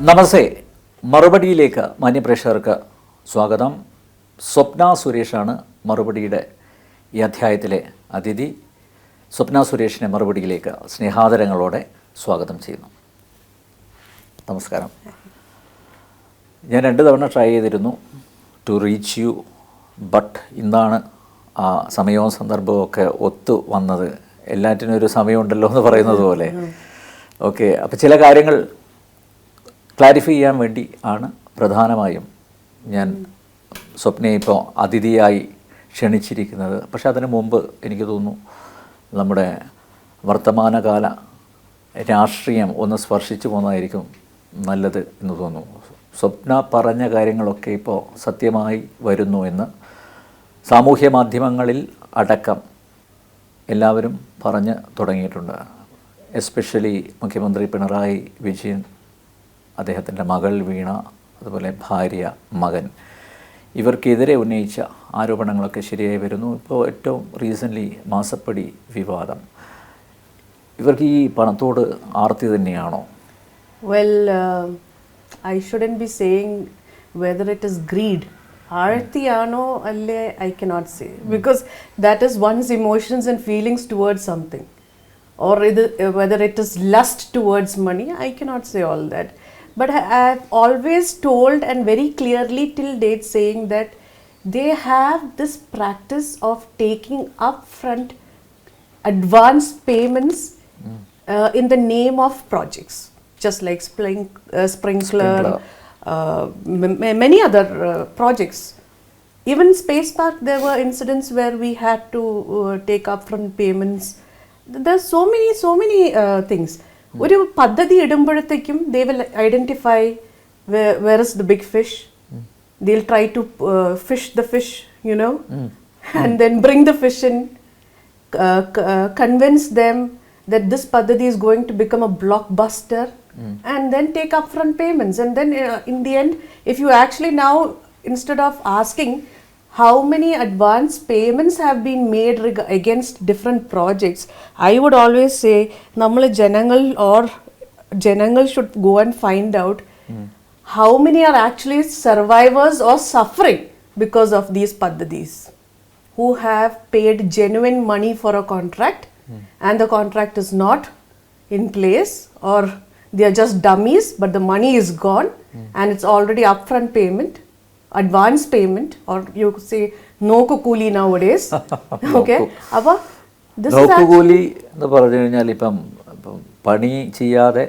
നമസ്തേ. മറുപടിയിലേക്ക് മാന്യപ്രേക്ഷകർക്ക് സ്വാഗതം. സ്വപ്ന സുരേഷാണ് മറുപടിയുടെ ഈ അധ്യായത്തിലെ അതിഥി. സ്വപ്ന സുരേഷിനെ മറുപടിയിലേക്ക് സ്നേഹാദരങ്ങളോടെ സ്വാഗതം ചെയ്യുന്നു. നമസ്കാരം. ഞാൻ 2 തവണ ട്രൈ ചെയ്തിരുന്നു ടു റീച്ച് യു, ബട്ട് ഇന്നാണ് ആ സമയവും സന്ദർഭവും ഒക്കെ ഒത്തു വന്നത്. എല്ലാറ്റിനും ഒരു സമയമുണ്ടല്ലോ എന്ന് പറയുന്നത് പോലെ. ഓക്കെ, അപ്പോൾ ചില കാര്യങ്ങൾ ക്ലാരിഫൈ ചെയ്യാൻ വേണ്ടി ആണ് പ്രധാനമായും ഞാൻ സ്വപ്നയെ ഇപ്പോൾ അതിഥിയായി ക്ഷണിച്ചിരിക്കുന്നത്. പക്ഷെ അതിനു മുമ്പ് എനിക്ക് തോന്നുന്നു നമ്മുടെ വർത്തമാനകാല രാഷ്ട്രീയം ഒന്ന് സ്പർശിച്ചു പോകുന്നതായിരിക്കും നല്ലത് എന്ന് തോന്നുന്നു. സ്വപ്ന പറഞ്ഞ കാര്യങ്ങളൊക്കെ ഇപ്പോൾ സത്യമായി വരുന്നു എന്ന് സാമൂഹ്യ മാധ്യമങ്ങളിൽ അടക്കം എല്ലാവരും പറഞ്ഞ് തുടങ്ങിയിട്ടുണ്ട്. എസ്പെഷ്യലി മുഖ്യമന്ത്രി പിണറായി വിജയൻ, അദ്ദേഹത്തിൻ്റെ മകൾ വീണ, അതുപോലെ ഭാര്യ, മകൻ, ഇവർക്കെതിരെ ഉന്നയിച്ച ആരോപണങ്ങളൊക്കെ ശരിയായി വരുന്നു. ഇപ്പോൾ ഏറ്റവും റീസെൻ്റ്ലി മാസപ്പടി വിവാദം. ഇവർക്ക് ഈ പണത്തോട് ആർത്തി തന്നെയാണോ? Well, I shouldn't be saying whether it is greed. Arthiyano alle I cannot say, because that is one's emotions and feelings towards something, or whether it is lust towards money, I cannot say all that. But I have always told and very clearly till date saying that they have this practice of taking upfront advance payments in the name of projects, just like sprinkler. Many other projects. Even Space Park, there were incidents where we had to take upfront payments. There's so many things. ഒരു പദ്ധതി ഇടുമ്പോഴത്തേക്കും they will identify where is the big fish. They'll try to fish the fish, you know, and then bring the fish in, convince them that this paddhati is going to become a blockbuster, and then take upfront payments. And then in the end, if you actually now, instead of asking how many advance payments have been made against different projects, I would always say nammal janangal should go and find out how many are actually survivors or suffering because of these paddhatis, who have paid genuine money for a contract and the contract is not in place, or they are just dummies but the money is gone and it's already upfront payment, advance payment, or you could say no kukuli nowadays. Okay, appo this is kukuli എന്ന് പറഞ്ഞു കഴിഞ്ഞാൽ ഇപ്പം പണി ചെയ്യാതെ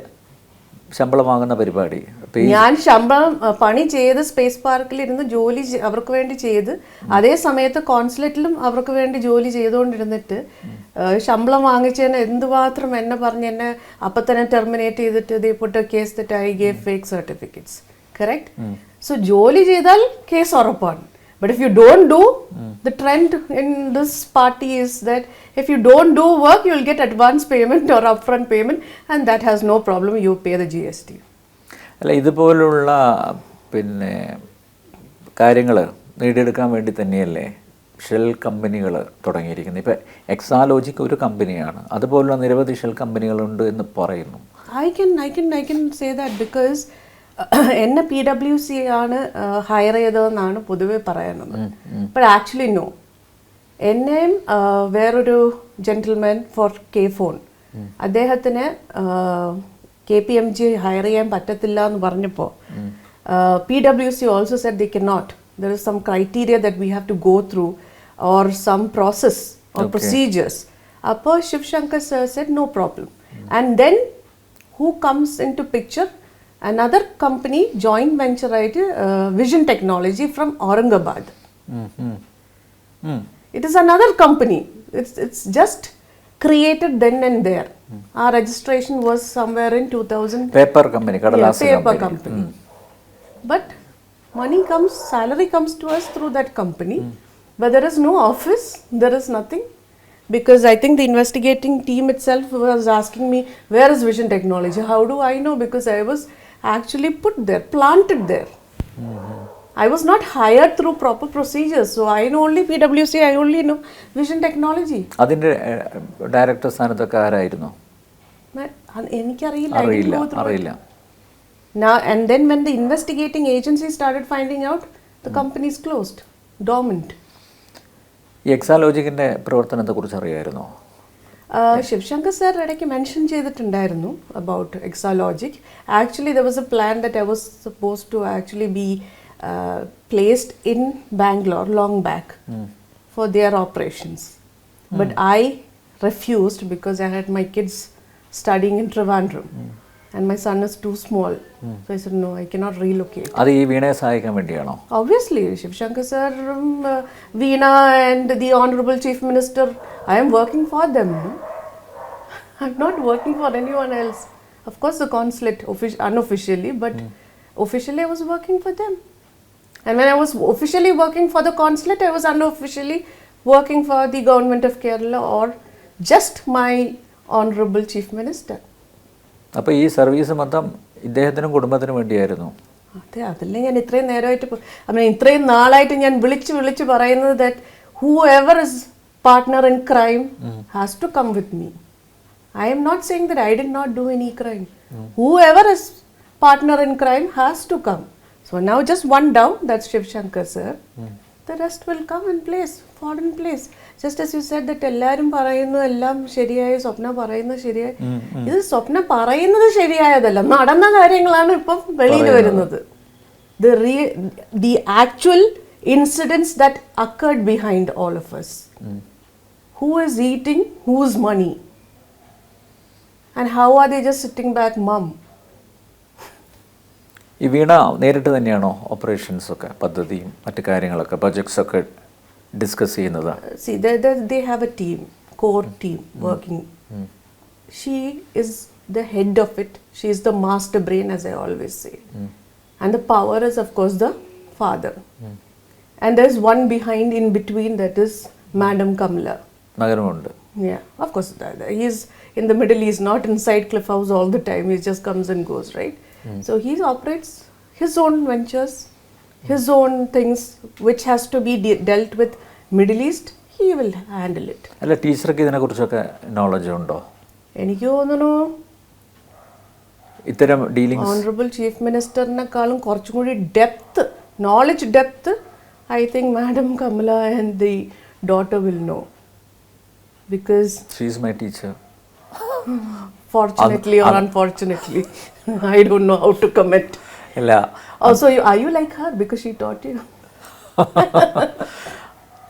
ശമ്പളം വാങ്ങുന്ന പരിപാടി. ഞാൻ ശമ്പളം പണി ചെയ്ത് സ്പേസ് പാർക്കിൽ ഇരുന്ന് ജോലി അവർക്ക് വേണ്ടി ചെയ്ത് അതേ സമയത്ത് കോൺസുലേറ്റിലും അവർക്ക് വേണ്ടി ജോലി ചെയ്തുകൊണ്ടിരുന്നിട്ട് ശമ്പളം വാങ്ങിച്ചതിന് എന്തുമാത്രം എന്നെ പറഞ്ഞ് എന്നെ അപ്പം തന്നെ ടെർമിനേറ്റ് ചെയ്തിട്ട് they put a case that I gave fake certificates. Correct? So ജോലി ചെയ്താൽ കേസ് ഉറപ്പാണ്. But if you don't do, the trend in this party is that if you don't do work, you will get advance payment or upfront payment, and that has no problem, you pay the GST. അല്ല, ഇതുപോലുള്ള പിന്നെ കാര്യങ്ങൾ നേടിയെടുക്കാൻ വേണ്ടി തന്നെയല്ലേ shell കമ്പനികൾ തുടങ്ങിയിരിക്കുന്നത്. ഇപ്പോൾ എക്സാലോജിക് ഒരു കമ്പനിയാണ്, അതുപോലുള്ള നിരവധി ഷെൽ കമ്പനികളുണ്ട് എന്ന് പറയുന്നു. I can say that because എന്നെ PWC ആണ് ഹയർ ചെയ്തതെന്നാണ് പൊതുവെ പറയുന്നത്. ബട്ട് ആക്ച്വലി നോ, എന്നെയും വേറൊരു ജെന്റിൽമാൻ ഫോർ കെ ഫോൺ, അദ്ദേഹത്തിന് KPMG ഹയർ ചെയ്യാൻ പറ്റത്തില്ല എന്ന് പറഞ്ഞപ്പോൾ PWC also said they cannot. There is some criteria that we have to go through or some process or procedures. അപ്പോൾ Shiv Shankar sir said no problem. And then who comes into picture? Another company, joint venture ആയിട്ട് Vision Technology from Aurangabad. It is another company. It's just created then and there. Our registration was somewhere in 2000. Paper company, kadalasi company. But money comes, salary comes to us through that company. But there is no office, there is nothing. Because I think the investigating team itself was asking me, where is Vision Technology? How do I know? Because I was actually put there, planted there. I was not hired through proper procedures. So I know only PWC, I only know Vision Technology. അതിൻ്റെ director സ്ഥാനത്തൊക്കെ ആരായിരുന്നു? എനിക്കറിയില്ല. Now and then when the investigating agency started finding out, the company is closed, dormant. ഈ എക്സാലോജിക്കിൻ്റെ പ്രവർത്തനത്തെക്കുറിച്ച് അറിയായിരുന്നോ? Shivshankar sir ഇടയ്ക്ക് mention ചെയ്തിട്ടുണ്ടായിരുന്നു about Exalogic. Actually there was a plan that I was supposed to actually be placed in Bangalore long back for their operations. But I refused because I had my kids studying in Trivandrum and my son is too small. So I said no, I cannot relocate. അത് ഈ വീണയെ സഹായിക്കാൻ വേണ്ടിയാണോ? Obviously, Shivshankar sir, Veena and the Honorable Chief Minister, I am working for them. No? I'm not working for anyone else. Of course, the consulate unofficially, but officially I was working for them. And when I was officially working for the consulate, I was unofficially working for the government of Kerala or just my Honorable Chief Minister. അപ്പോൾ ഈ service മൊത്തം ഇദ്ദേഹത്തിനും കുടുംബത്തിനും വേണ്ടിയായിരുന്നു. അതെ, അതല്ലേ ഞാൻ ഇത്രയും നേരമായിട്ട് ഇത്രയും നാളായിട്ട് ഞാൻ വിളിച്ച് പറയുന്നത് that whoever is partner in crime has to come with me. I am not saying that I did not do any crime. Whoever is partner in crime has to come. So now just one down, that's Shivshankar sir. The rest will come in place, fall in place. Just as you said that എല്ലാവരും പറയുന്നു എല്ലാം ശരിയായി, സ്വപ്ന പറയുന്നത് ശരിയായി. ഇത് സ്വപ്ന പറയുന്നത് ശരിയായതല്ല, നടന്ന കാര്യങ്ങളാണ് ഇപ്പം വെളിയിൽ വരുന്നത്. The actual incidents that occurred behind all of us. Who is eating whose money? And how are they just sitting back, mum? ഈ വീണ നേരിട്ട് തന്നെയാണോ ഓപ്പറേഷൻസൊക്കെ പദ്ധതിയും മറ്റു കാര്യങ്ങളൊക്കെ ബജറ്റ്സൊക്കെ ഡിസ്കസ് ചെയ്യുന്നത്? See, they have a team, core team working. She is the head of it. She is the master brain, as I always say. And the power is, of course, the father. And there's one behind in between, that is Madam Kamala. നഗരമുണ്ട്. Yeah, of course. He's in the middle. He's not inside Cliff House all the time. He just comes and goes, right? So he operates his own ventures, his own things, which has to be dealt with Middle East. He will handle it. അല്ല, ടീച്ചർക്ക് ഇതിനെക്കുറിച്ചൊക്കെ knowledge ഉണ്ടോ? എനിക്ക് തോന്നുന്നു ഇത്തരം dealings honourable chief മിനിസ്റ്ററിനെക്കാളും കുറച്ചും കൂടി depth, knowledge depth, I think madam Kamala and the daughter will know, because she is my teacher. Fortunately or unfortunately, I don't know how to comment. ഇല്ല. Also, are you like her because she taught you?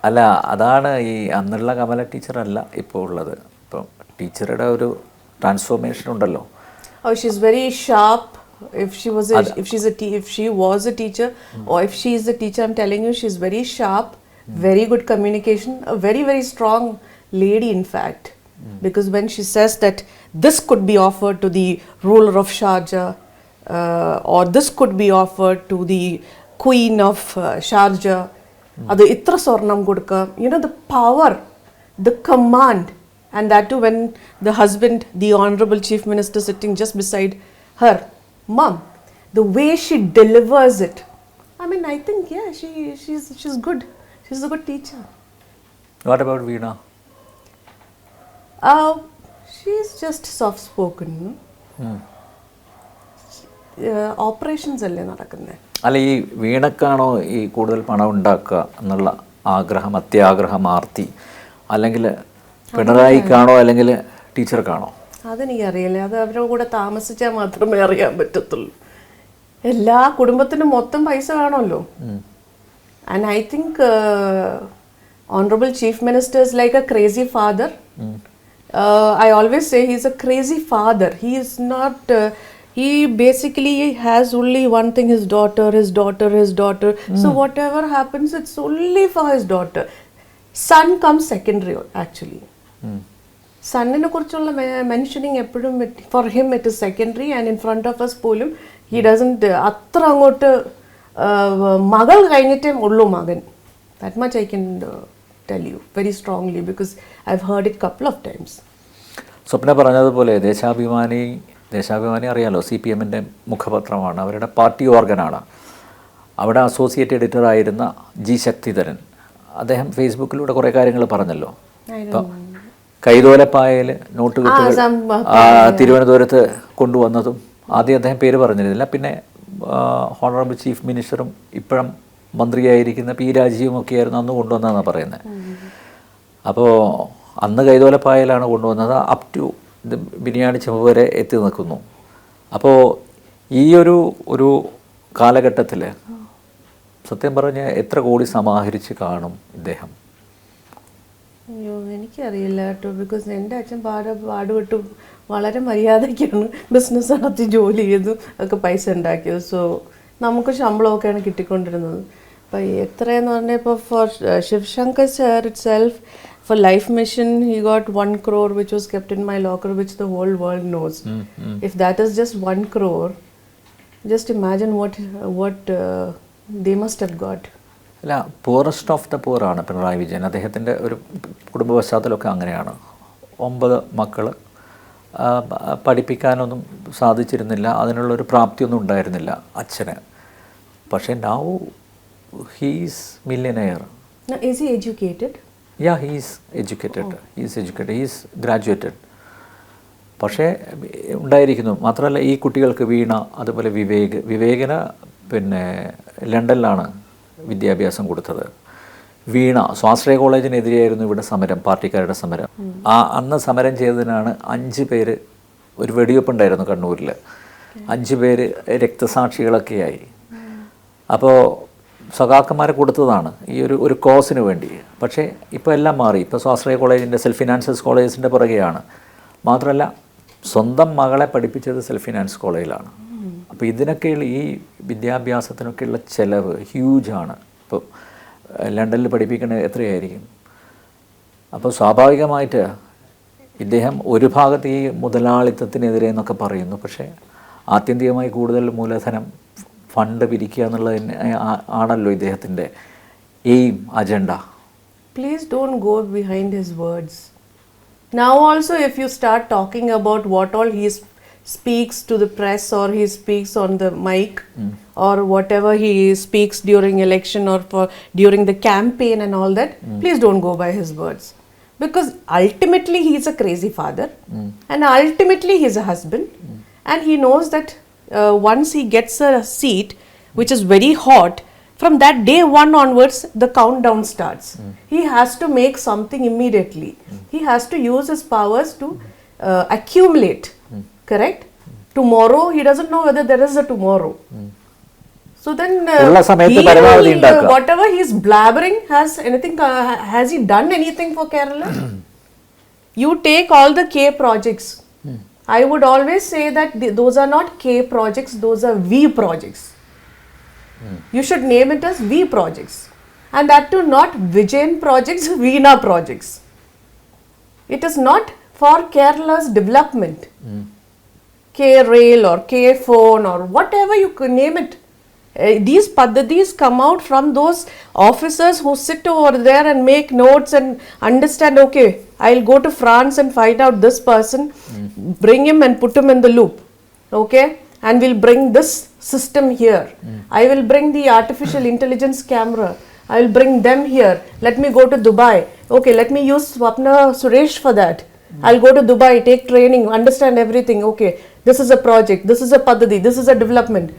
അല്ല, അതാണ് ഈ അന്നുള്ള കമല ടീച്ചറല്ല ഇപ്പോൾ ഉള്ളത്. ഇപ്പം ടീച്ചറുടെ ഒരു ട്രാൻസ്ഫോർമേഷൻ ഉണ്ടല്ലോ. Oh, she's very sharp. If she was a teacher, or if she is a teacher, I'm telling you, she's very sharp, very good communication, a very, very strong lady, in fact. Because when she says that this could be offered to the ruler of Sharjah, or this could be offered to the queen of Sharjah, adu itra sornam kodukka, the power, the command, and that too when the husband, the honorable chief minister, sitting just beside her, mom, the way she delivers it, I think she's good. She's a good teacher. What about Veena? She's just soft spoken. Operations alle nadakkunne. അല്ല, ഈ വീണക്കാണോ ഈ കൂടുതൽ പണം ഉണ്ടാക്കുക എന്നുള്ള ആഗ്രഹം, അത്യാഗ്രഹം, ആർത്തി, അല്ലെങ്കിൽ പിണറായിക്കാണോ അല്ലെങ്കിൽ ടീച്ചർക്കാണോ? അതെനിക്കറിയില്ല. അത് അവരുടെ കൂടെ താമസിച്ചാൽ മാത്രമേ അറിയാൻ പറ്റത്തുള്ളൂ. എല്ലാ കുടുംബത്തിനും മൊത്തം പൈസ വേണമല്ലോ. And I think Honorable Chief Minister is like a crazy father. I always say he's a crazy father. He is not, he basically has only one thing, his daughter. So whatever happens, it's only for his daughter. Son comes secondary actually. Sonine kurichulla mentioning eppozhum, for him it is secondary, and in front of us polum he doesn't atra angotte magal kayinite ullu magan. That much I can tell you very strongly because I've heard it couple of times. സ്വപ്ന പറഞ്ഞതുപോലെ ദേശാഭിമാനി അറിയാലോ, CPM-ൻ്റെ മുഖപത്രമാണ്, അവരുടെ party ഓർഗനാണ്. അവിടെ associate editor ആയിരുന്ന G Sakthidharan, അദ്ദേഹം ഫേസ്ബുക്കിലൂടെ കുറേ കാര്യങ്ങൾ പറഞ്ഞല്ലോ. ഇപ്പം കൈതോലപ്പായയിൽ നോട്ട് കെട്ടുകൾ തിരുവനന്തപുരത്ത് കൊണ്ടുവന്നതും ആദ്യം അദ്ദേഹം പേര് പറഞ്ഞിരുന്നില്ല. പിന്നെ ഹോണറബിൾ ചീഫ് മിനിസ്റ്ററും ഇപ്പോഴും മന്ത്രിയായിരിക്കുന്ന പി രാജീവും ഒക്കെയായിരുന്നു അന്ന് കൊണ്ടുവന്നതെന്നാണ് പറയുന്നത്. അപ്പോൾ അന്ന് കൈതോലപ്പായലാണ് കൊണ്ടുവന്നത്. അപ് ടു ഇത് ബിരിയാണി ചെമ്പ് വരെ എത്തി നിൽക്കുന്നു. അപ്പോൾ ഈ ഒരു കാലഘട്ടത്തിൽ സത്യം പറഞ്ഞ് എത്ര കോടി സമാഹരിച്ച് കാണും ഇദ്ദേഹം? അയ്യോ, എനിക്കറിയില്ല കേട്ടോ. ബിക്കോസ് എൻ്റെ അച്ഛൻ പാടുപെട്ട് വളരെ മര്യാദയ്ക്കാണ് ബിസിനസ് നടത്തി ജോലി ചെയ്തു ഒക്കെ പൈസ ഉണ്ടാക്കിയത്. സോ നമുക്ക് ശമ്പളമൊക്കെയാണ് കിട്ടിക്കൊണ്ടിരുന്നത്. അപ്പോൾ എത്രയെന്ന് പറഞ്ഞാൽ ഇപ്പോൾ for Sivasankar sir itself for life mission he got 1 crore which was kept in my locker, which the whole world knows. If that is just 1 crore, just imagine what they must have got. അല്ല, poorest of the പൂർ ആണ് പിണറായി വിജയൻ. അദ്ദേഹത്തിൻ്റെ ഒരു കുടുംബ പശ്ചാത്തലമൊക്കെ അങ്ങനെയാണ്. 9 മക്കൾ, പഠിപ്പിക്കാനൊന്നും സാധിച്ചിരുന്നില്ല, അതിനുള്ളൊരു പ്രാപ്തിയൊന്നും ഉണ്ടായിരുന്നില്ല അച്ഛന്. പക്ഷേ now he's millionaire. Is he educated? Yeah, he is educated. He is graduated. പക്ഷേ ഉണ്ടായിരിക്കുന്നു. മാത്രമല്ല ഈ കുട്ടികൾക്ക് വീണ, അതുപോലെ വിവേകിന് പിന്നെ ലണ്ടനിലാണ് വിദ്യാഭ്യാസം കൊടുത്തത്. വീണ സ്വാശ്രയ കോളേജിനെതിരെയായിരുന്നു ഇവിടെ സമരം, പാർട്ടിക്കാരുടെ സമരം. അന്ന് സമരം ചെയ്തതിനാണ് 5 പേര്, ഒരു വെടിവെപ്പുണ്ടായിരുന്നു കണ്ണൂരിൽ, 5 പേര് രക്തസാക്ഷികളൊക്കെയായി. അപ്പോൾ സഖാക്കന്മാരെ കൊടുത്തതാണ് ഈ ഒരു കോസിന് വേണ്ടി. പക്ഷേ ഇപ്പോൾ എല്ലാം മാറി. ഇപ്പോൾ സ്വാശ്രയ കോളേജിൻ്റെ, സെൽഫ് ഫിനാൻസസ് കോളേജിൻ്റെ പുറകെയാണ്. മാത്രമല്ല സ്വന്തം മകളെ പഠിപ്പിച്ചത് സെൽഫ് ഫിനാൻസ് കോളേജിലാണ്. അപ്പോൾ ഇതിനൊക്കെയുള്ള ഈ വിദ്യാഭ്യാസത്തിനൊക്കെയുള്ള ചിലവ് ഹ്യൂജാണ്. ഇപ്പോൾ ലണ്ടനിൽ പഠിപ്പിക്കുന്നത് എത്രയായിരിക്കും? അപ്പോൾ സ്വാഭാവികമായിട്ട് ഇദ്ദേഹം ഒരു ഭാഗത്ത് ഈ മുതലാളിത്തത്തിനെതിരെ എന്നൊക്കെ പറയുന്നു. പക്ഷേ ആത്യന്തികമായി കൂടുതൽ മൂലധനം, ഫണ്ട് പിരിക്കുക എന്നുള്ളത് ആണല്ലോ ഇദ്ദേഹത്തിൻ്റെ aim, agenda. Please don't go behind his words. Now also if you start talking about what all he speaks to the press, or he speaks on the mic, or whatever he speaks during election or during the campaign and all that, please don't go by his words. Because ultimately he is a crazy father, and ultimately he is a husband, and he knows that once he gets a seat which is very hot, from that day 1 onwards the countdown starts. He has to make something immediately. He has to use his powers to accumulate. Correct? Tomorrow he doesn't know whether there is a tomorrow. So then whatever he is blabbering, has he done anything for Kerala? You take all the K projects. I would always say that those are not K projects, those are V projects. You should name it as V projects. And that too not Vijayan projects, Veena projects. It is not for Kerala's development. K rail or K phone or whatever you could name it. These paddhatis come out from those officers who sit over there and make notes and understand, okay, I'll go to France and find out this person, bring him and put him in the loop, okay, and we'll bring this system here. I will bring the artificial intelligence camera, I will bring them here, let me go to Dubai, okay, let me use Swapna Suresh for that. I'll go to Dubai, take training, understand everything, okay, this is a project, this is a paddhati, this is a development.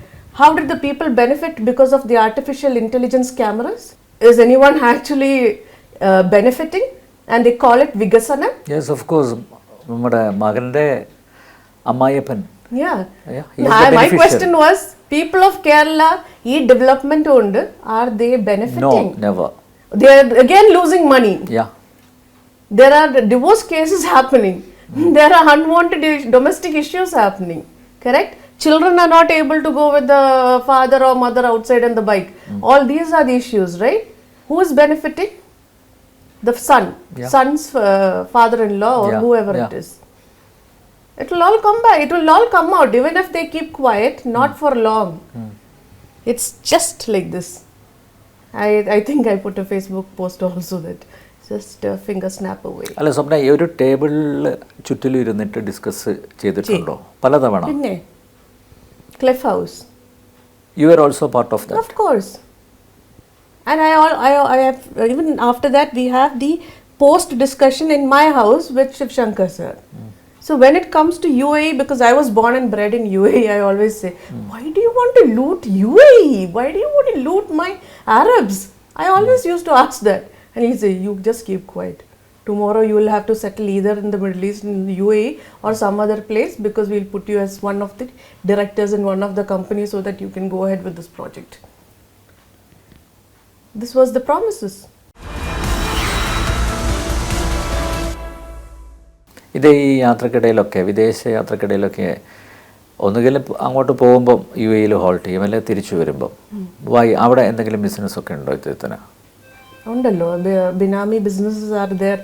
How did the people benefit because of the artificial intelligence cameras? Is anyone actually benefiting? And they call it Vigasana? Yes, of course. നമ്മുടെ മകൻ്റെ അമ്മായിയപ്പൻ. Yeah. My question was, people of Kerala, development owned, are they benefiting? No, never. They are again losing money. Yeah. There are divorce cases happening. There are unwanted domestic issues happening. Correct? Children are not able to go with the father or mother outside on the bike. All these are the issues, right? Who is benefiting? The son, son's father-in-law or whoever it is. It will all come back. It will all come out, even if they keep quiet, not for long. It's just like this. I think I put a Facebook post also that just finger snap away. അല്ല സ്വപ്ന, ഈ ഒരു ടേബിളിൽ ചുറ്റിലും ഇരുന്നിട്ട് discuss ചെയ്തിട്ടുണ്ടോ പലതവണ? പിന്നെ Cliff House. You were also part of that. Of course. And I have, even after that we have the post discussion in my house with Shiv Shankar sir. So when it comes to UAE, because I was born and bred in UAE, I always say, why do you want to loot UAE? Why do you want to loot my Arabs? I always used to ask that. And he'll say, you just keep quiet. Tomorrow you will have to settle either in the Middle East, in the UAE, or some other place, because we'll put you as one of the directors in one of the companies so that you can go ahead with this project. This was the promises. ഇത് ഈ യാത്രക്കിടയിലൊക്കെ വിദേശ യാത്രക്കിടയിലൊക്കെ ഒന്നുകിൽ അങ്ങോട്ട് പോകുമ്പം U എയിൽ halt ചെയ്യും, അല്ലെങ്കിൽ തിരിച്ചു വരുമ്പം അവിടെ എന്തെങ്കിലും ബിസിനസ്സൊക്കെ ഉണ്ടോ ഇദ്ദേഹത്തിന്? ഉണ്ടല്ലോ, benami businesses are there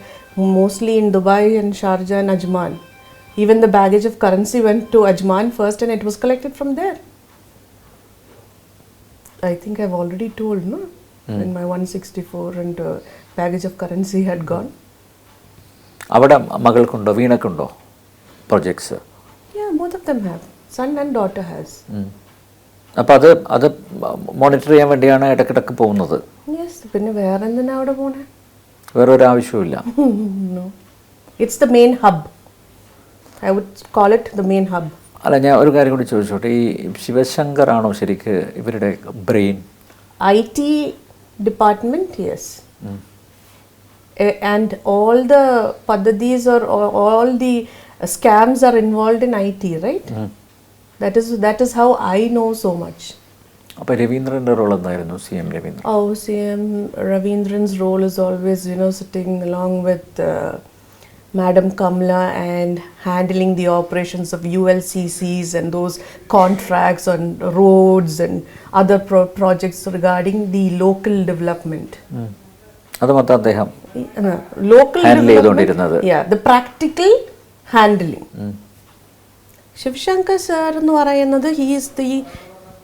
mostly in Dubai and Sharjah and Ajman. Even the baggage of currency went to Ajman first and it was collected from there. I think I've already told, no? When my 164 and baggage of currency had gone. അവിടെ മകൾക്കുണ്ടോ വീണക്കുണ്ടോ projects? Yeah, both of them have. Son and daughter has. അപ്പോൾ അത് monitor ചെയ്യാൻ വേണ്ടിയാണ് ഇടയ്ക്കിടയ്ക്ക് പോകുന്നത്? Yes, പിന്നെ വേറെ എന്തിനാ അവിടെ പോണേ? വേറെ ഒരു ആവശ്യമില്ല. No. It's the main hub. I would call it the main hub. അല്ല, ഞാൻ ഒരു കാര്യം കൂടി ചോദിച്ചോട്ടെ, ഈ ശിവശങ്കർ ആണോ ശരിക്ക് ഇവരുടെ brain? IT department, yes. And all the padadis or all the scams are involved in IT, right? That is how I know so much. അപ്പോൾ രവീന്ദ്രൻ്റെ റോൾ എന്തായിരുന്നു? CM Raveendran. Oh, CM Ravindran's role is always, sitting along with Madam Kamla and handling the operations of ULCCs and those contracts on roads and other projects regarding the local development. അത് മൊത്തം അദ്ദേഹം local handle ചെയ്തുകൊണ്ടിരുന്നത്. Yeah, the practical handling. Shivshankar sir എന്ന് പറയുന്നത്, he is the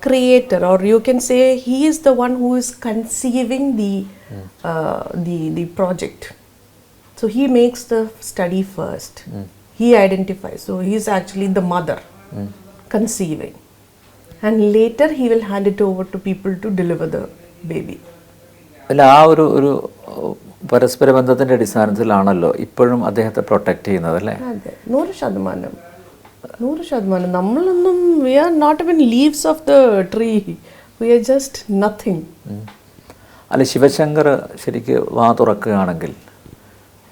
creator, or you can say he is the one who is conceiving the project. So he makes the study first. He identifies. So he is actually the mother conceiving, and later he will hand it over to people to deliver the baby. അല്ല, ആ ഒരു പരസ്പര ബന്ധത്തിൻ്റെ അടിസ്ഥാനത്തിലാണല്ലോ ഇപ്പോഴും അദ്ദേഹത്തെ protect ചെയ്യുന്നത്, അല്ലേ? അതെ, 100%. നമ്മളൊന്നും we are not even leaves of the tree. We are just nothing. അല്ല, ശിവശങ്കർ ശരിക്ക് വാ തുറക്കുകയാണെങ്കിൽ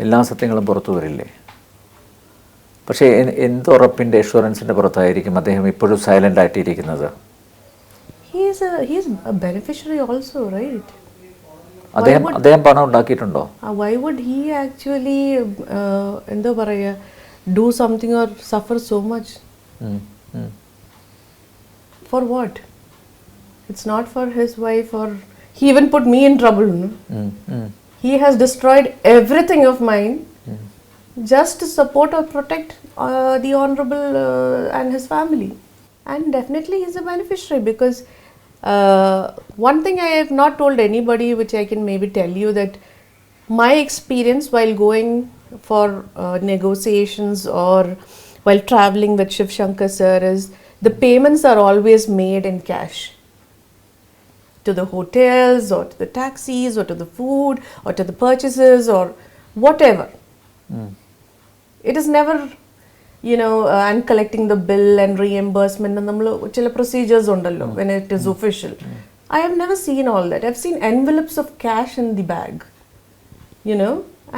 എല്ലാ സത്യങ്ങളും പുറത്തു വരില്ലേ? പക്ഷേ എന്തുറപ്പിൻ്റെ അഷുറൻസിൻ്റെ പുറത്തായിരിക്കും അദ്ദേഹം ഇപ്പോഴും silent ആയിട്ടിരിക്കുന്നത്? He is a beneficiary also, right? അദ്ദേഹം പണം ഉണ്ടാക്കിയിട്ടുണ്ടോ? Why would he actually എന്താ പറയുക, do something or suffer so much? For what? It's not for his wife, or he even put me in trouble, no? He has destroyed everything of mine just to support or protect the honorable and his family. And definitely he's a beneficiary, because one thing I have not told anybody, which I can maybe tell you, that my experience while going for negotiations or while traveling with Shiv Shankar sir is, the payments are always made in cash. To the hotels, or to the taxis, or to the food, or to the purchases, or whatever. It is never, and collecting the bill and reimbursement and chila procedures undallo when it is official. I have never seen all that. I've seen envelopes of cash in the bag,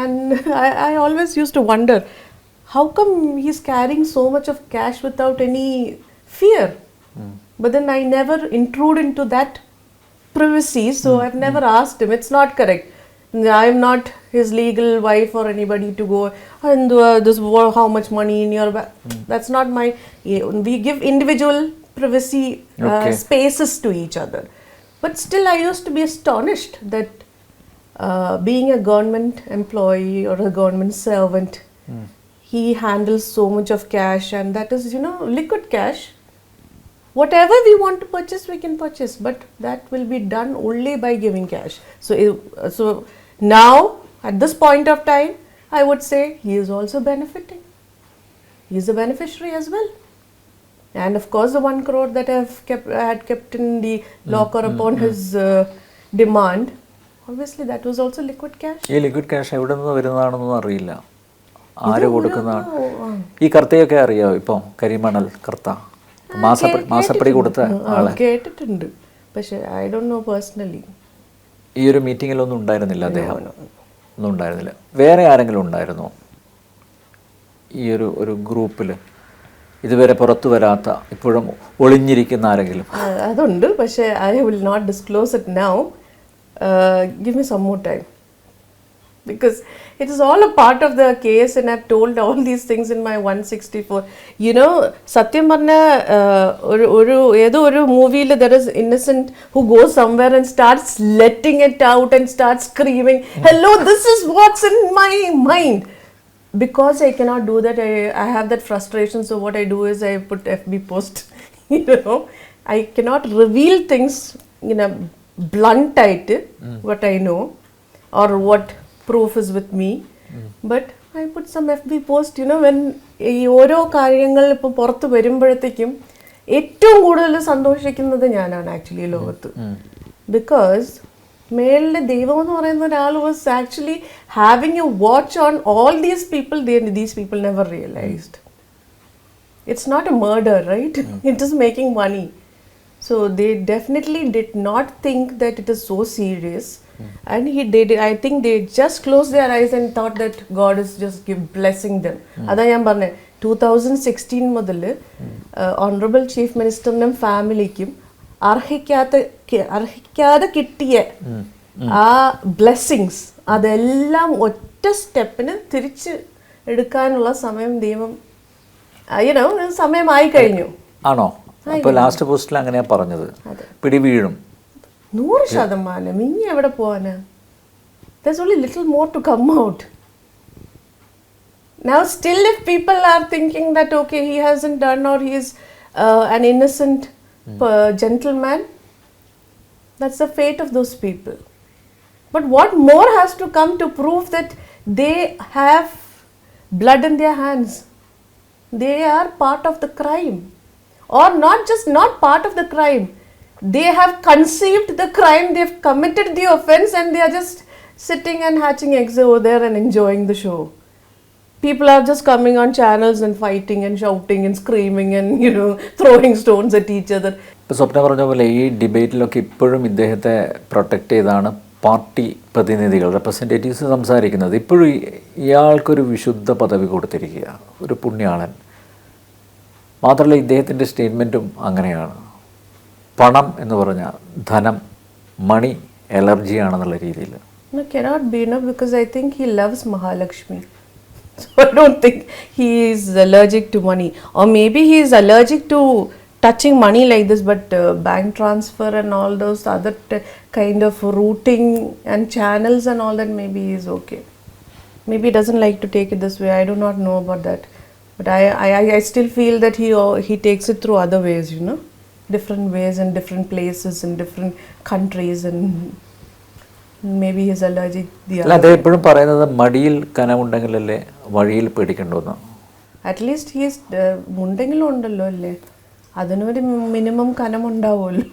and I always used to wonder, how come he's carrying so much of cash without any fear? But then I never intrude into that privacy, so I've never asked him. It's not correct. I'm not his legal wife or anybody to go and this how much money in your bag. That's not my. We give individual privacy spaces to each other. But still, I used to be astonished that being a government employee or a government servant, he handles so much of cash, and that is, liquid cash. Whatever we want to purchase, we can purchase, but that will be done only by giving cash. So now, at this point of time, I would say he is also benefiting. He is a beneficiary as well. And of course, the 1 crore that I had kept in the locker upon his demand, obviously that was also liquid cash. ഈ liquid cash എവിടെ നിന്ന് വരുന്നതാണെന്നൊന്നും അറിയില്ല. ആര് കൊടുക്കുന്നതാണ്? ഈ കർത്തയൊക്കെ അറിയാമോ? ഇപ്പം കരിമണൽ കർത്ത മാസപ്പടി കൊടുത്ത ആളെ കേട്ടിട്ടുണ്ട്, പക്ഷെ ഐ ഡോണ്ട് നോ പേഴ്സണലി. ഈ ഒരു മീറ്റിങ്ങിലൊന്നും ഉണ്ടായിരുന്നില്ല അദ്ദേഹം? ഒന്നും ഉണ്ടായിരുന്നില്ല. വേറെ ആരെങ്കിലും ഉണ്ടായിരുന്നോ ഈ ഒരു ഗ്രൂപ്പിൽ ഇതുവരെ പുറത്തു വരാത്ത, ഇപ്പോഴും ഒളിഞ്ഞിരിക്കുന്ന ആരെങ്കിലും? അതുണ്ട്, പക്ഷേ I will not disclose it now. Give me some more time, because it is all a part of the case and I've told all these things in my 164. You know, satyam parna oru movie le there is innocent who goes somewhere and starts letting it out and starts screaming, hello, this is what's in my mind. Because I cannot do that, I have that frustration, so what I do is I put FB post. You know, I cannot reveal things in a blunt title, what I know or what proof is with me, but I put some FB post. You know, when ഈ ഓരോ കാര്യങ്ങൾ ഇപ്പോൾ പുറത്ത് വരുമ്പോഴത്തേക്കും ഏറ്റവും കൂടുതൽ സന്തോഷിക്കുന്നത് ഞാനാണ് actually ലോകത്ത്. ബിക്കോസ് മേളിലെ ദൈവം എന്ന് പറയുന്ന ഒരാൾ was actually having a watch on all these people. These people never realised it's not a murder, right? It is making money. So they definitely did not think that it is so serious. And I think they just closed their eyes and thought that God is just blessing them. Adha ഞാൻ പറഞ്ഞ 2016 മുതൽ honourable chief മിനിസ്റ്ററിനും ഫാമിലിക്കും അർഹിക്കാതെ കിട്ടിയ ആ blessings അതെല്ലാം ഒറ്റ സ്റ്റെപ്പിന് തിരിച്ച് എടുക്കാനുള്ള സമയം ദൈവം സമയമായി കഴിഞ്ഞു. ആണോ? അപ്പോൾ ലാസ്റ്റ് പോസ്റ്റിൽ അങ്ങനെയാ പറഞ്ഞത്, പിടി വീഴും 100%. ഇനി എവിടെ പോവാനാ? There's only little more to come out. Now still if people are thinking that okay, he hasn't done or he is an innocent gentleman, that's the fate of those people. But what more has to come to prove that they have blood in their hands? They are part of the crime, or not part of the crime. They have conceived the crime, they've committed the offense, and they are just sitting and hatching eggs over there and enjoying the show. People are just coming on channels and fighting and shouting and screaming and throwing stones at each other. ഇപ്പോൾ സ്വപ്ന പറഞ്ഞ പോലെ ഈ ഡിബേറ്റിലൊക്കെ ഇപ്പോഴും ഇദ്ദേഹത്തെ protect ചെയ്താണ് party പ്രതിനിധികൾ, representatives സംസാരിക്കുന്നത്. ഇപ്പോഴും ഇയാൾക്കൊരു വിശുദ്ധ പദവി കൊടുത്തിരിക്കുക, ഒരു പുണ്യാളൻ. മാത്രമല്ല ഇദ്ദേഹത്തിൻ്റെ സ്റ്റേറ്റ്മെൻറ്റും അങ്ങനെയാണ്. പണം എന്ന് പറഞ്ഞാൽ ധനം, മണി എലർജിയാണെന്നുള്ള രീതിയിൽ. No, cannot be, because I think he loves Mahalakshmi. So I don't think he is allergic to money. Or maybe he is allergic to touching money like this, but bank transfer and all those other kind of routing and channels and all that, maybe he is okay. Maybe he doesn't like to take it this way. I do not know about that. But I still feel that he takes it through other ways, different ways in different places in different countries, and maybe he is allergic the other. അദ്ദേഹം എപ്പോഴും പറയുന്നത് മടിയിൽ കനമുണ്ടെങ്കിലല്ലേ വഴിയിൽ പേടിക്കണ്ടോന്ന്. At least he is ഉണ്ടെങ്കിലും ഉണ്ടല്ലോ അല്ലേ, അതിനൊരു minimum കനമുണ്ടാവുമല്ലോ.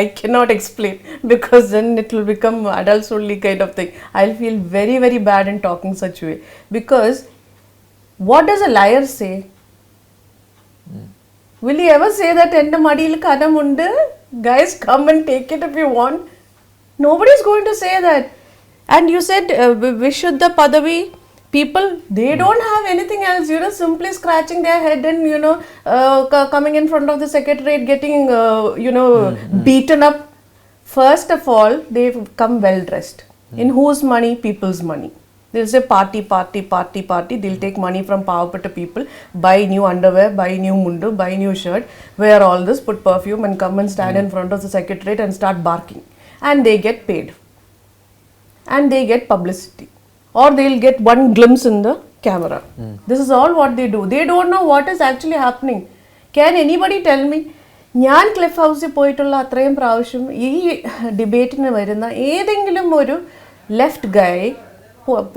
I cannot explain, because then it will become adults only kind of thing. I'll feel very very bad in talking such way, because what does a liar say? Will he ever say that ende madiyil kanam undu, guys come and take it if you want? Nobody is going to say that. And you said Vishuddha Padavi people, they don't have anything else, simply scratching their head and coming in front of the secretariat getting beaten up. First of all, they've come well dressed. In whose money? People's money. They'll say party. They'll take money from Pavapata people, buy new underwear, buy new mundu, buy new shirt, wear all this, put perfume and come and stand in front of the secretariat and start barking. And they get paid. And they get publicity. Or they'll get one glimpse in the camera. This is all what they do. They don't know what is actually happening. Can anybody tell me? ഞാൻ cliff ഹൗസിൽ പോയിട്ടുള്ള അത്രയും പ്രാവശ്യം ഈ ഡിബേറ്റിന് വരുന്ന ഏതെങ്കിലും ഒരു left ഗൈ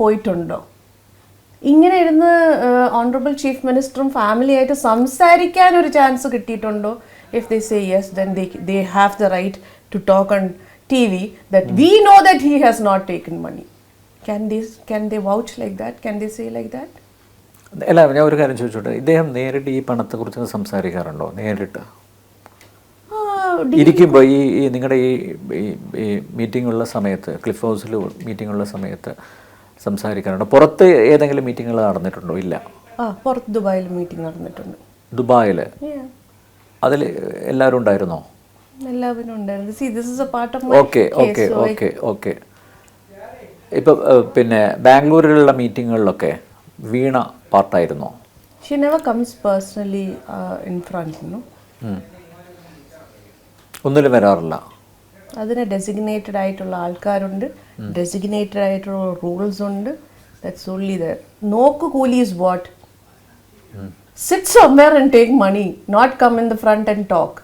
പോയിട്ടുണ്ടോ? ഇങ്ങനെ ഇരുന്ന് ഓണറബിൾ ചീഫ് മിനിസ്റ്ററും ഫാമിലിയായിട്ട് സംസാരിക്കാൻ ഒരു ചാൻസ് കിട്ടിയിട്ടുണ്ടോ? If they say yes, then they have the right to talk on TV that we know that he has not taken money. Can they vouch like that? Can they say like that? അല്ല, ഞാൻ ഒരു കാര്യം ചോദിച്ചോട്ടെ, ഇദ്ദേഹം നേരിട്ട് ഈ പണത്തെക്കുറിച്ച് സംസാരിക്കാറുണ്ടോ നേരിട്ട്? ഇരിക്കുമ്പോൾ ഈ നിങ്ങളുടെ ഈ മീറ്റിംഗ് ഉള്ള സമയത്ത്, ക്ലിഫ് ഹൗസിൽ മീറ്റിംഗ് ഉള്ള സമയത്ത് സംസാരിക്കാറുണ്ടോ? പുറത്ത് ഏതെങ്കിലും മീറ്റിങ്ങുകൾ നടന്നിട്ടുണ്ടോ? ഇല്ല. പുറത്ത് ദുബായിൽ മീറ്റിംഗ് നടന്നിട്ടുണ്ട്. ദുബായിൽ? അതിൽ എല്ലാവരും ഉണ്ടായിരുന്നോ? എല്ലാവരും ഉണ്ടായിരുന്നു. See, this is a part of my okay. ഇപ്പം പിന്നെ ബാംഗ്ലൂരിലുള്ള മീറ്റിങ്ങുകളിലൊക്കെ വീണ പാർട്ടായിരുന്നോ? She never comes personally in front, no? ഒന്നിലും വരാറില്ല. അതിന് ഡെസിഗ്നേറ്റഡ് ആയിട്ടുള്ള ആൾക്കാരുണ്ട്, ഡെസിഗ്നേറ്റഡ് ആയിട്ടുള്ള റൂൾസ് ഉണ്ട്. That's only there. Nokkukooli is what? Sit somewhere and take money, not come in the front and talk.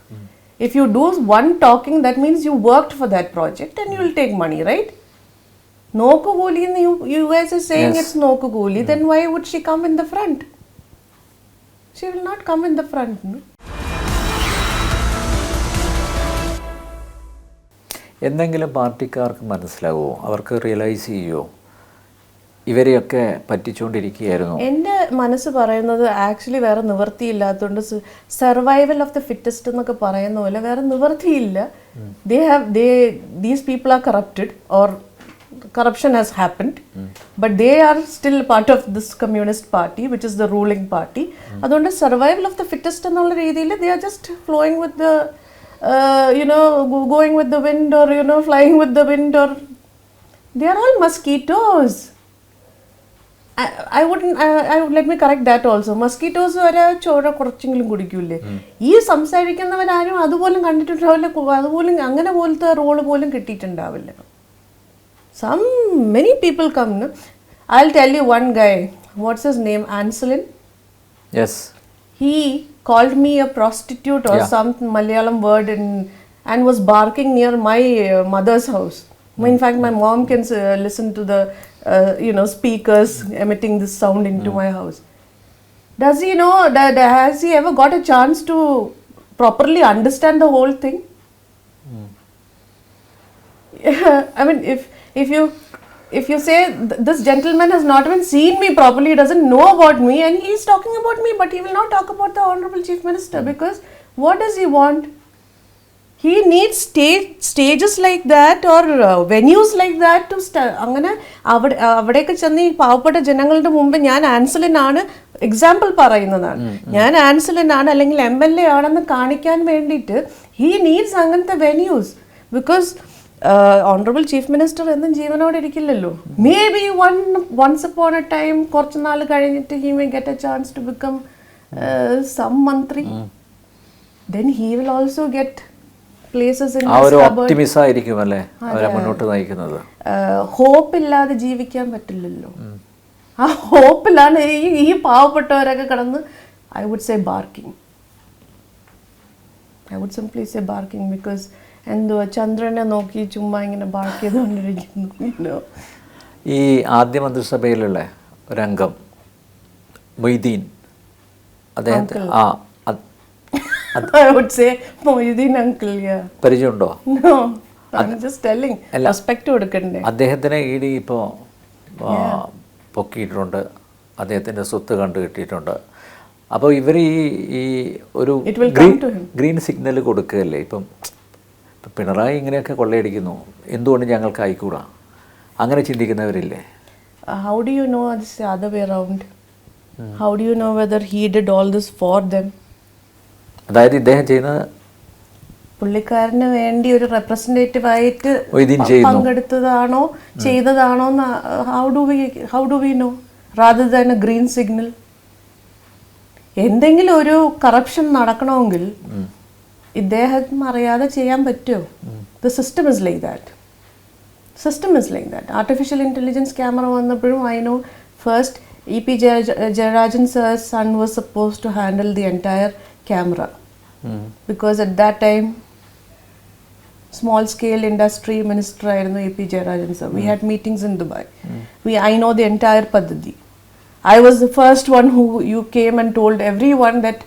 If you do one talking, that means you worked for that project and you will take money, right? Nokuguli, you guys are saying it's Nokuguli, then why would she come in the front? She will not come in the front. No? എന്തെങ്കിലും പാർട്ടിക്കാർക്ക് മനസ്സിലാവുമോ? അവർക്ക് realise ചെയ്യുമോ ഇവരെയൊക്കെ പറ്റിച്ചുകൊണ്ടിരിക്കുകയായിരുന്നു? എൻ്റെ മനസ്സ് പറയുന്നത് actually വേറെ നിവൃത്തിയില്ലാത്തതുകൊണ്ട് survival of the fittest എന്നൊക്കെ പറയുന്ന പോലെ വേറെ നിവൃത്തിയില്ല. These people are corrupted or corruption has happened, but they are still part of this communist party, which is the ruling party. അതുകൊണ്ട് survival of the fittest എന്നുള്ള രീതിയിൽ they are just flowing with the going with the wind, or flying with the wind, or they are all mosquitoes. I would let me correct that also. Mosquitoes വരെ ചോര കുറച്ചെങ്കിലും കുടിക്കൂലേ? ഈ സംസാരിക്കുന്നവരാരും അതുപോലും കണ്ടിട്ടുണ്ടാവില്ല, അതുപോലും അങ്ങനെ പോലത്തെ റോള് പോലും കിട്ടിയിട്ടുണ്ടാവില്ല. Many people come, no? I'll tell you one guy, what's his name, Anselin? Yes. He called me a prostitute or some Malayalam word and was barking near my mother's house. In fact, my mom can listen to the speakers emitting this sound into my house. Does he know that? Has he ever got a chance to properly understand the whole thing? I mean, if you say this gentleman has not even seen me properly, he doesn't know about me, and he is talking about me, but he will not talk about the Honorable Chief Minister, because what does he want? He needs stages like that or venues like that to അങ്ങനെ അവിടേക്ക് ചെന്ന് ഈ പാവപ്പെട്ട ജനങ്ങളുടെ മുമ്പ് ഞാൻ ആൻസലിനാണ് example പറയുന്നതാണ്, ഞാൻ ആൻസലിനാണ് അല്ലെങ്കിൽ MLA ആണെന്ന് കാണിക്കാൻ വേണ്ടിയിട്ട് he needs അങ്ങനത്തെ venues, because Honorable Chief Minister എന്നും ജീവനോടെ ഇരിക്കില്ലല്ലോ. Maybe once upon a time കുറച്ച് നാൾ കഴിഞ്ഞിട്ട് he may get a chance to become some മന്ത്രി. Then he will also get places in ആ ഒരു ഒപ്റ്റിമിസം ആയിരിക്കും അല്ലേ അവരെ മുന്നോട്ട് നയിക്കുന്നത്. ഹോപ്പ് ഇല്ലാതെ ജീവിക്കാൻ പറ്റില്ലല്ലോ. ആ ഹോപ്പിലാണ് ഈ പാവപ്പെട്ടവരൊക്കെ കിടന്ന് I would say barking. I would simply say barking, because എന്തുവാ ചന്ദ്രനെ നോക്കി ചുമ്മാ ഇങ്ങനെ ബാർക്ക് ചെയ്തുകൊണ്ടിരിക്കുന്നു. ഈ ആദ്യ മന്ത്രിസഭയിലുള്ള ഒരംഗം മൊയ്തീൻ, അദ്ദേഹത്തിന് I would say Mohyuddin uncle, yeah. പരിചയമുണ്ടോ? No, I'm just telling. Respect കൊടുക്കണ്ടേ? അദ്ദേഹത്തിനെ ED ഇപ്പോൾ പൊക്കിയിട്ടുണ്ട്, അദ്ദേഹത്തിൻ്റെ സ്വത്ത് കണ്ടു കിട്ടിയിട്ടുണ്ട്. അപ്പോൾ ഇവർ ഈ ഒരു ഗ്രീൻ സിഗ്നൽ കൊടുക്കുകയല്ലേ. ഇപ്പം പിണറായി ഇങ്ങനെയൊക്കെ കൊള്ളയടിക്കുന്നു, എന്തുകൊണ്ട് ഞങ്ങൾക്ക് ആയിക്കൂടാ, അങ്ങനെ ചിന്തിക്കുന്നവരില്ലേ? How do you know it's the other way around? How do you know whether he did all this for them? അതായത് ഇദ്ദേഹം ചെയ്യുന്നത് പുള്ളിക്കാരന് വേണ്ടി ഒരു റെപ്രസെന്റേറ്റീവ് ആയിട്ട് പങ്കെടുത്തതാണോ ചെയ്തതാണോ? How do we know rather than a green signal? എന്തെങ്കിലും ഒരു കറപ്ഷൻ നടക്കണമെങ്കിൽ ഇദ്ദേഹം അറിയാതെ ചെയ്യാൻ പറ്റുമോ? The system is like that. Artificial intelligence camera വന്നപ്പോഴും I know first EP Jayarajan sir's son was supposed to handle the entire camera, because at that time small scale industry minister ആയിരുന്നു EP Jayarajan sir. We had meetings in Dubai. I know the entire paddhati. I was the first one who you came and told everyone that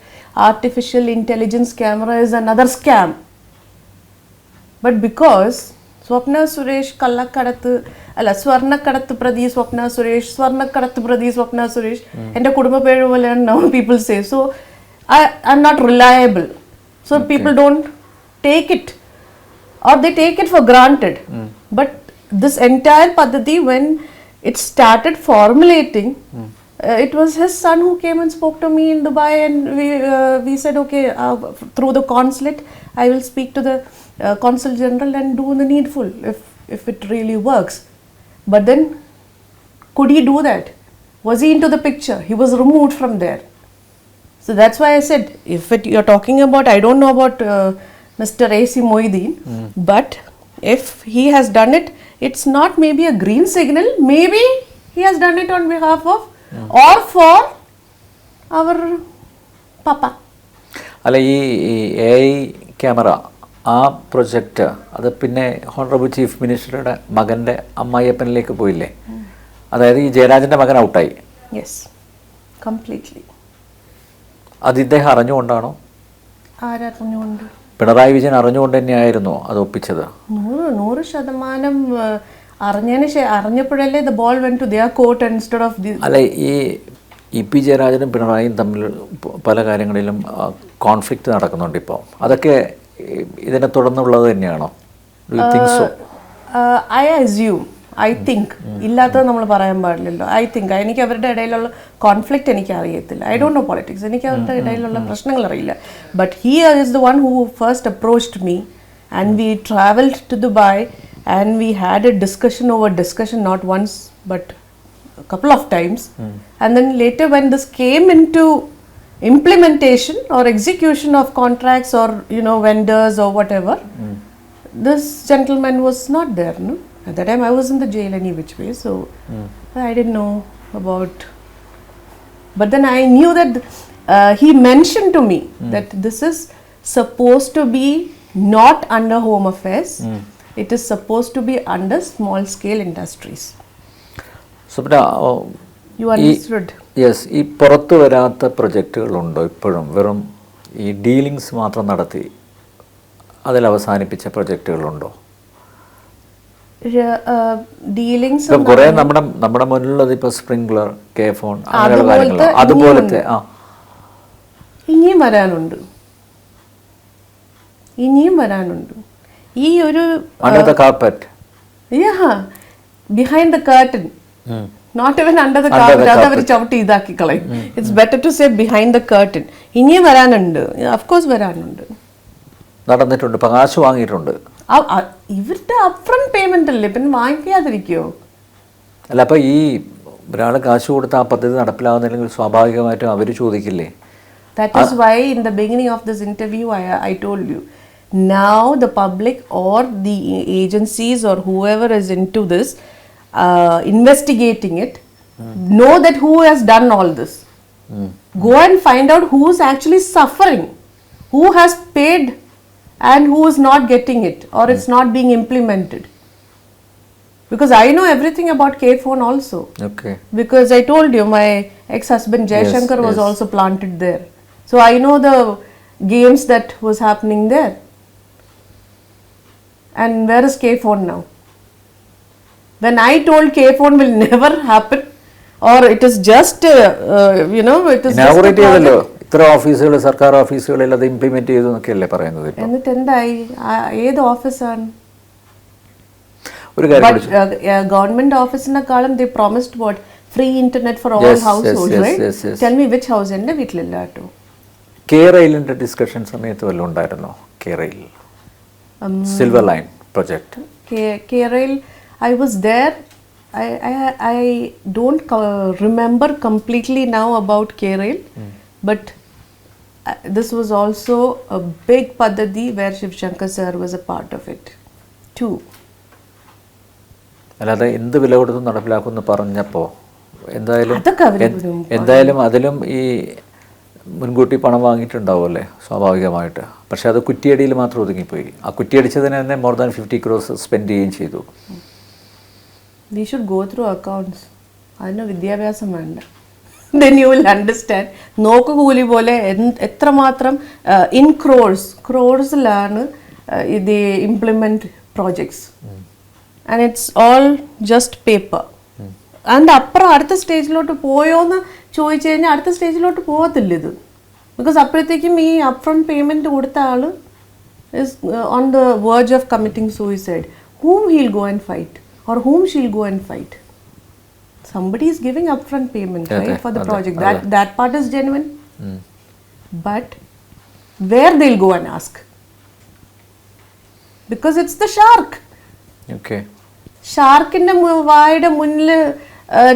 artificial intelligence camera is another scam. But because Swapna Suresh, Kallakkadathu, അല്ല സ്വർണ്ണക്കടത്ത് പ്രതി സ്വപ്ന സുരേഷ്, സ്വർണ്ണക്കടത്ത് പ്രതി സ്വപ്ന സുരേഷ്, എൻ്റെ കുടുംബ പേര് പോലെയാണ് now people say. So I'm not reliable. So people don't take it, or they take it for granted. But this entire Paddhati, when it started formulating, it was his son who came and spoke to me in Dubai, and we said, okay, through the consulate, I will speak to the Consul General and do the needful if it really works. But then, could he do that? Was he into the picture? He was removed from there. So that's why I said, if you're talking about, I don't know about Mr. A.C. Moideen, but if he has done it, it's not maybe a green signal, maybe he has done it on behalf of or for our Papa. അല്ല ഈ AI camera ആ project അത് പിന്നെ honourable chief മിനിസ്റ്ററുടെ മകൻ്റെ അമ്മായിയപ്പനിലേക്ക് പോയില്ലേ? അതായത് ഈ ജയരാജൻ്റെ മകൻ ഔട്ടായി. Yes, completely. അത് ഇദ്ദേഹം അറിഞ്ഞുകൊണ്ടാണോ? ആരറിഞ്ഞുകൊണ്ട്? പിണറായി വിജയൻ അറിഞ്ഞുകൊണ്ട് തന്നെയായിരുന്നു അത് ഒപ്പിച്ചത്? 100% അറിഞ്ഞപ്പോഴല്ലേ the ball went to their court instead of the. അല്ല, ഈ പി ജയരാജനും പിണറായിയും തമ്മിൽ പല കാര്യങ്ങളിലും കോൺഫ്ലിക്റ്റ് നടക്കുന്നുണ്ട് ഇപ്പോൾ. അതൊക്കെ ഇതിനെ തുടർന്നുള്ളത് തന്നെയാണോ? I assume, I think, ഇല്ലാത്തത് നമ്മൾ പറയാൻ പാടില്ലല്ലോ. I think എനിക്ക് അവരുടെ ഇടയിലുള്ള കോൺഫ്ലിക്റ്റ് എനിക്ക് അറിയത്തില്ല. I don't know politics. എനിക്ക് അവരുടെ ഇടയിലുള്ള പ്രശ്നങ്ങൾ അറിയില്ല. But he is the one who first approached me, and we traveled to Dubai, and we had a discussion, not once but a couple of times. And then later when this came into implementation or execution of contracts or vendors or whatever, this gentleman was not there. No, at that time I was in the jail any which way, so I didn't know about. But then I knew that he mentioned to me that this is supposed to be not under Home Affairs. It is supposed to be under small scale industries. Swapna, You understood? Yes. ഈ പുറത്തു വരാത്ത പ്രൊജക്റ്റുകളുണ്ടോ ഇപ്പോഴും? വെറും ഈ dealings മാത്രം നടത്തി അതിൽ അവസാനിപ്പിച്ച പ്രൊജക്റ്റുകളുണ്ടോ? Dealings കുറേ നമ്മുടെ മുന്നിലുള്ളത് ഇപ്പോൾ സ്പ്രിംഗ്ലർ, കെ ഫോൺ, അങ്ങനെയുള്ള കാര്യങ്ങൾ, അതുപോലത്തെ ഇനിയും വരാനുണ്ട്. ഈ ഒരു under the carpet. Yeah, behind the curtain. Not even under the carpet. അത് അവർ ചവിട്ടി ഇതാക്കി കളയും. It's better to say behind the curtain. ഇനിയും വരാനുണ്ട്. Of course വരാനുണ്ട്. നടന്നിട്ടുണ്ട്, കാശ് വാങ്ങിയിട്ടുണ്ട്. ഇവരുടെ അപ്ഫ്രണ്ട് പേയ്മെന്റ് അല്ലേ, പിന്നെ വാങ്ങിക്കാതിരിക്കോ? അല്ല, അപ്പോൾ ഈ ഒരാൾ കാശ് കൊടുത്ത് ആ പദ്ധതി നടപ്പിലാവുന്നില്ലെങ്കിൽ സ്വാഭാവികമായിട്ടും അവർ ചോദിക്കില്ലേ? That is why in the beginning of this interview I told you, now the public or the agencies or whoever is into this investigating it know that who has done all this. Go and find out who is actually suffering, who has paid and who is not getting it, or it's not being implemented. Because I know everything about K-phone also. Okay. Because I told you my ex-husband Jayashankar was also planted there. So I know the games that was happening there. And where is K-phone now? When I told K-phone will never happen, or it is just it is inaugurate ചെയ്തല്ലോ ഇത്ര ഓഫീസുകൾ, സർക്കാർ ഓഫീസുകളിൽ അത് implement ചെയ്തു എന്നൊക്കെയല്ലേ പറയുന്നത്? എന്നിട്ട് എന്തായി? ഏത് ഓഫീസാണ്? ഒരു കാര്യം, government ഓഫീസിനെക്കാളും they promised what? Free internet for all households, right? Tell me which house? എൻ്റെ വീട്ടിലില്ല കേട്ടോ. കെ-റെയിലിന്റെ ഡിസ്കഷൻ സമയത്ത് വല്ലതും ഉണ്ടായിരുന്നോ? K-Rail, silver line project. K-rail, I was there. I don't remember completely now about K-rail, but this was also a big Paddhati where Shiv Shankar sir was a part of it too. അല്ലാതെ എന്ത് വില കൊടുത്ത് നടപ്പിലാക്കുമെന്ന് പറഞ്ഞപ്പോൾ എന്തായാലും അതിലും ഈ മുൻകൂട്ടി പണം വാങ്ങിയിട്ടുണ്ടാവുമല്ലേ സ്വാഭാവികമായിട്ട്. പക്ഷെ അത് കുറ്റിയടിയിൽ മാത്രം ഒതുങ്ങിപ്പോയി. ആ കുറ്റിയടിച്ചതിന് തന്നെ more than 50 crores സ്പെൻഡ് ചെയ്യുകയും ചെയ്തു. We should go through accounts. അതിന് വിദ്യാഭ്യാസം വേണ്ട. Then you will understand. നോക്കുകൂലി പോലെ എത്രമാത്രം in crores croresiലാണ് ഇത് implement projects. And it's all just paper. And അപ്പുറം അടുത്ത സ്റ്റേജിലോട്ട് പോയോന്ന് ചോദിച്ചു കഴിഞ്ഞാൽ അടുത്ത സ്റ്റേജിലോട്ട് പോകത്തില്ല ഇത്. ബിക്കോസ് അപ്പോഴത്തേക്കും ഈ അപ്ഫ്രണ്ട് പേയ്മെൻറ്റ് കൊടുത്ത ആൾ is on the verge of committing suicide. Whom he'll go and fight, or whom she'll go and fight? Somebody is giving upfront payment, right, for the project. That part is genuine. But where they'll go and ask? Because it's the shark. Okay. ഷാർക്കിന്റെ വായുടെ മുന്നിൽ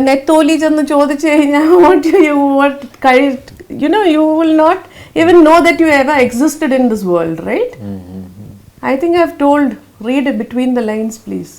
നെത്തോലി ചെന്ന് ചോദിച്ചു കഴിഞ്ഞാൽ you will not even know that you ever existed in this world, right? I think I've told, read between the lines, please.